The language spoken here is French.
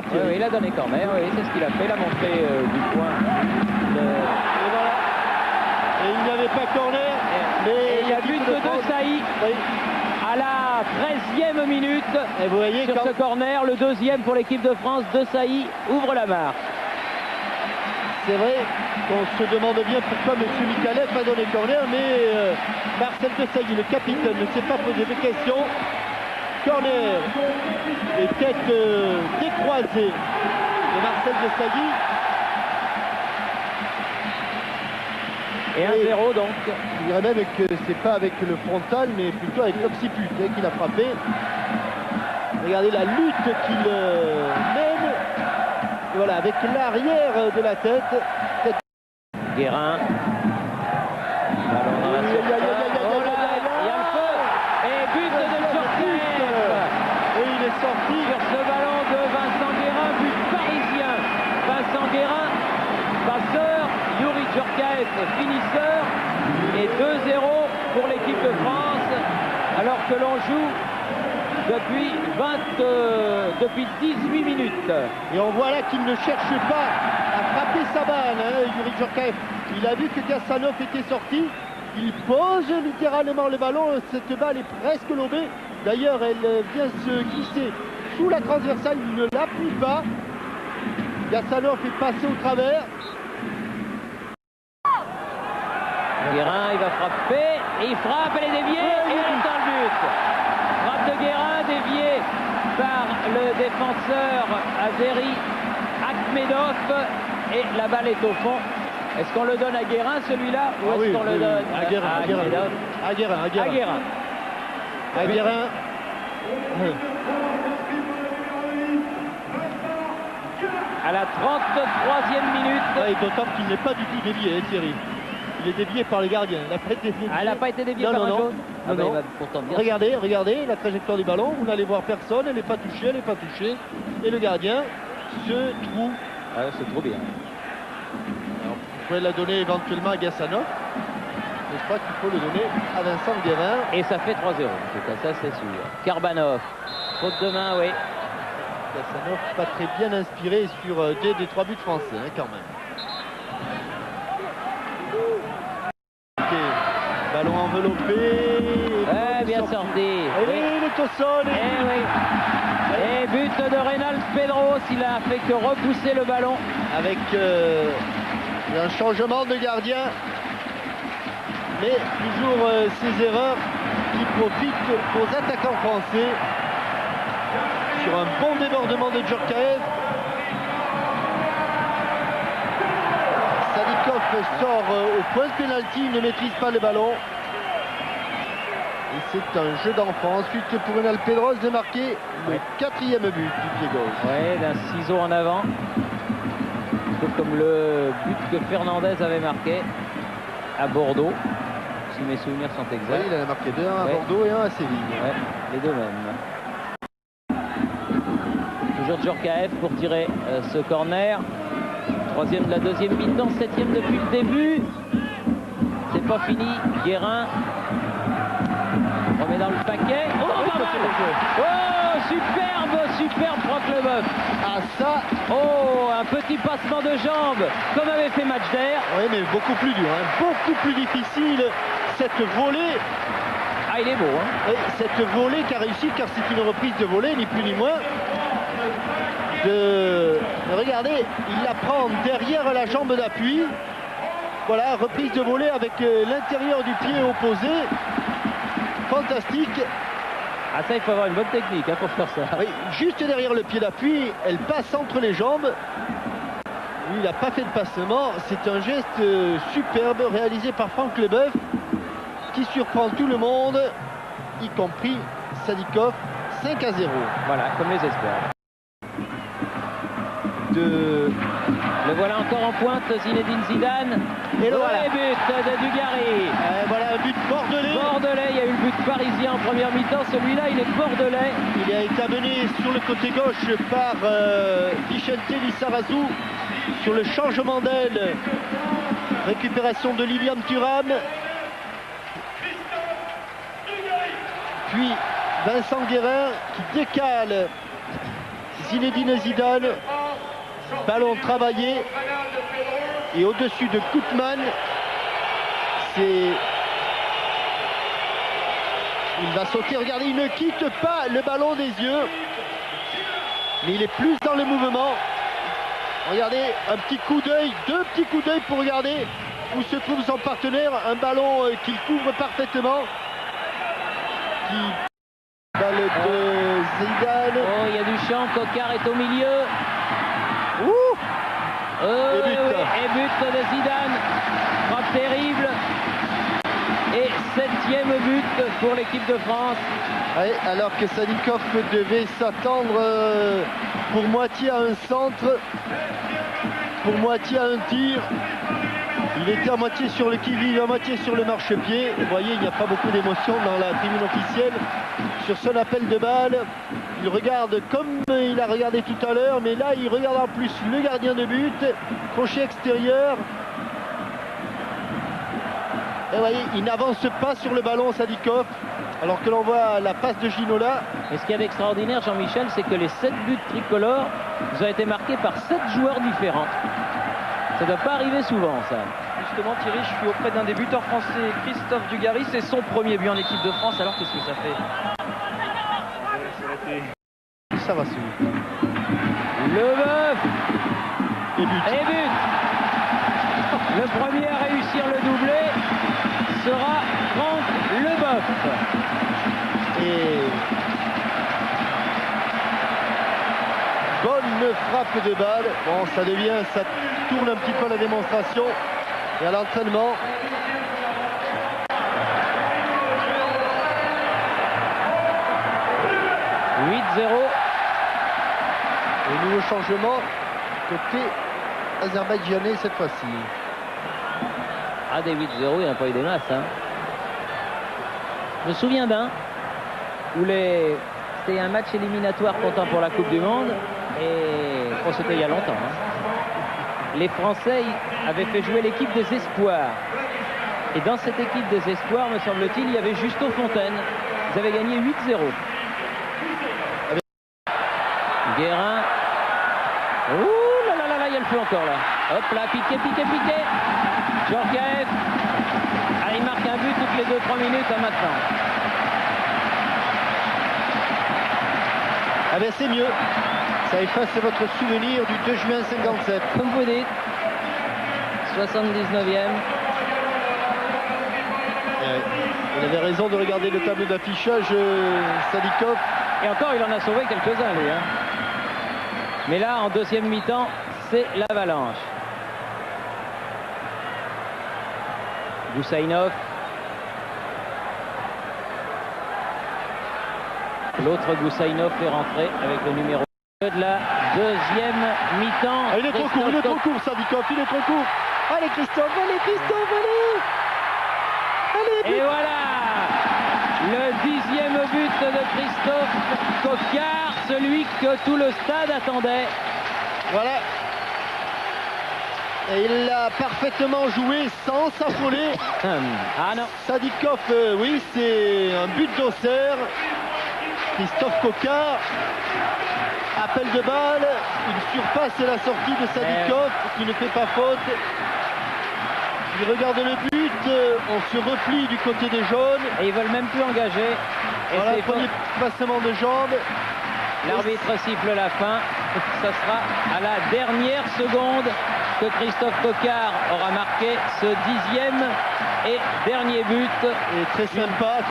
corner. Oui, il a donné corner, oui, c'est ce qu'il a fait. Il a montré du point. Et voilà. Et il n'y avait pas corner. Et il y a but de Saï. Oui. À la 13e minute, et vous voyez, sur ce corner, le deuxième pour l'équipe de France, de Saï ouvre la marque. C'est vrai qu'on se demande bien pourquoi M. Mikalev a donné corner, mais Marcel Desailly, le capitaine, ne s'est pas posé de questions. Corner et tête décroisée de Marcel Desailly. Et 1-0 donc. Je dirais même que c'est pas avec le frontal, mais plutôt avec l'occiput qu'il a frappé. Regardez la lutte qu'il mène. Voilà, avec l'arrière de la tête. Guérin. Ballon dans la surface. Oh là, il y a le feu. Et but de Djorkaeff. Et il est sorti sur ce ballon de Vincent Guérin, but parisien. Vincent Guérin, passeur. Youri Djorkaeff, finisseur. Et 2-0 pour l'équipe de France. Alors que l'on joue depuis 18 minutes. Et on voit là qu'il ne cherche pas à frapper sa balle, Youri Djorkaeff. Il a vu que Gassanov était sorti. Il pose littéralement le ballon. Cette balle est presque lobée. D'ailleurs, elle vient se glisser sous la transversale. Il ne l'appuie pas. Gassanov est passé au travers. Guérin, il va frapper. Et il frappe, elle est déviée. Et elle est dans le but. Frappe de Guérin, déviée par le défenseur Azeri Akhmedov. Et la balle est au fond. Est-ce qu'on le donne à Guérin, celui-là, ou est-ce qu'on le donne à Guérin, à Akhmedov? À Guérin. À Guérin. À la 33e minute. Ouais, d'autant qu'il n'est pas du tout dévié, Thierry. Il est dévié par le gardien. Il n'a pas été dévié. Ah, elle n'a pas été déviée par un jaune. Ah ben, il va pourtant bien. Regardez la trajectoire du ballon. Vous n'allez voir personne. Elle n'est pas touchée, Et le gardien se trouve. Ah, c'est trop bien. Alors, vous pouvez la donner éventuellement à Gassanov. Mais je crois qu'il faut le donner à Vincent Guérin. Et ça fait 3-0. En tout cas, ça c'est sûr. Karbanov. Faute de main, oui. Gassanov pas très bien inspiré sur des 3 buts français, quand même. Ballon enveloppé. Bien sorti. Et il est au sol. Et but de Reynald Pedros. Il a fait que repousser le ballon. Avec un changement de gardien. Mais toujours ces erreurs qui profitent aux attaquants français. Sur un bon débordement de Djorkaeff. Sadikov sort au point de pénalty, il ne maîtrise pas le ballon. Et c'est un jeu d'enfant. Ensuite, pour Reynald Pedros de marquer le 4e but du pied gauche. Oui, d'un ciseau en avant. Tout comme le but que Fernandez avait marqué à Bordeaux, si mes souvenirs sont exacts. Oui, il en a marqué 2, un à Bordeaux et un à Séville. Ouais, les deux mêmes. Toujours Djorkaeff pour tirer ce corner. 3e de la 2e mi-temps, 7e depuis le début. C'est pas fini. Guérin remet dans le paquet. Oh, pas mal. Oh, superbe Franck Leboeuf. Ah ça. Oh, un petit passement de jambes, comme avait fait Matchder. Oui, mais beaucoup plus dur, beaucoup plus difficile. Cette volée. Ah, il est beau, hein. Oui, cette volée qui a réussi, car c'est une reprise de volée, ni plus ni moins. Regardez, il la prend derrière la jambe d'appui. Voilà, reprise de volée avec l'intérieur du pied opposé. Fantastique. Ah ça, il faut avoir une bonne technique pour faire ça. Oui, juste derrière le pied d'appui, elle passe entre les jambes. Lui, il n'a pas fait de passement. C'est un geste superbe réalisé par Franck Leboeuf qui surprend tout le monde, y compris Sadikov. 5-0. Voilà, comme les espoirs. Le voilà encore en pointe, Zinedine Zidane. Et le voilà. But de Dugarry. Voilà un but bordelais. Il y a eu le but parisien en première mi-temps. Celui-là, il est bordelais. Il a été amené sur le côté gauche par Vicente Lizarazu sur le changement d'aile. Récupération de Lilian Thuram. Puis Vincent Guérin qui décale Zinedine Zidane. Ballon travaillé. Et au-dessus de Koutman, il va sauter, regardez, il ne quitte pas le ballon des yeux. Mais il est plus dans le mouvement. Regardez, un petit coup d'œil, deux petits coups d'œil pour regarder où se trouve son partenaire. Un ballon qu'il couvre parfaitement. Balle de Zidane. Oh, il y a du champ, Coquard est au milieu. Et but de Zidane. Frappe terrible. Et 7e but pour l'équipe de France. Ouais, alors que Sadikov devait s'attendre pour moitié à un centre, pour moitié à un tir. Il était à moitié sur le qui-vive, à moitié sur le marchepied. Vous voyez, il n'y a pas beaucoup d'émotion dans la tribune officielle. Sur son appel de balle, il regarde comme il a regardé tout à l'heure, mais là, il regarde en plus le gardien de but, crochet extérieur. Et vous voyez, il n'avance pas sur le ballon, Sadikov, alors que l'on voit la passe de Ginola. Et ce qu'il y a d'extraordinaire, Jean-Michel, c'est que les 7 buts tricolores ont été marqués par 7 joueurs différents. Ça ne doit pas arriver souvent, ça. Justement, Thierry, je suis auprès d'un des buteurs français, Christophe Dugarry. C'est son premier but en équipe de France. Alors, qu'est-ce que ça fait? Ça va, celui. Leboeuf. Et but. Et but. Le premier à réussir le doublé sera Franck Leboeuf. Et bonne frappe de balle. Bon, ça tourne un petit peu à la démonstration et à l'entraînement. Et nouveau changement côté azerbaïdjanais cette fois-ci. Ah, des 8-0, il n'y a pas eu des masses. Hein. Je me souviens d'un où c'était un match éliminatoire comptant pour la Coupe du Monde. Et c'était il y a longtemps. Hein. Les Français avaient fait jouer l'équipe des Espoirs. Et dans cette équipe des Espoirs, me semble-t-il, il y avait Justo Fontaine. Ils avaient gagné 8-0. Guérin. Ouh là là là là, il y a le feu encore là. Hop là, piqué. Djorkaeff. Ah, il marque un but toutes les 2-3 minutes à maintenant. Ah ben c'est mieux. Ça efface votre souvenir du 2 juin 57. Comme vous dites. 79e. Il avait raison de regarder le tableau d'affichage, Sadikov. Et encore, il en a sauvé quelques-uns, lui. Hein. Mais là, en deuxième mi-temps, c'est l'avalanche. Goussainov. L'autre Goussainov est rentré avec le numéro 2 de la deuxième mi-temps. Ah, il est trop court, Sadikov, il est trop court. Allez, Christophe, allez. Et voilà le 10e but de Christophe Coquard, celui que tout le stade attendait. Voilà. Et il l'a parfaitement joué sans s'affoler. Ah non. Sadikov, oui, c'est un but d'Auxerre. Christophe Coquard, appel de balle, une surpasse et la sortie de Sadikov qui ne fait pas faute. Il regarde le but, on se replie du côté des jaunes. Et ils veulent même plus engager. Et voilà le premier passement de jambes. L'arbitre siffle la fin. Ça sera à la dernière seconde que Christophe Coquard aura marqué ce 10e et dernier but. Et très sympa.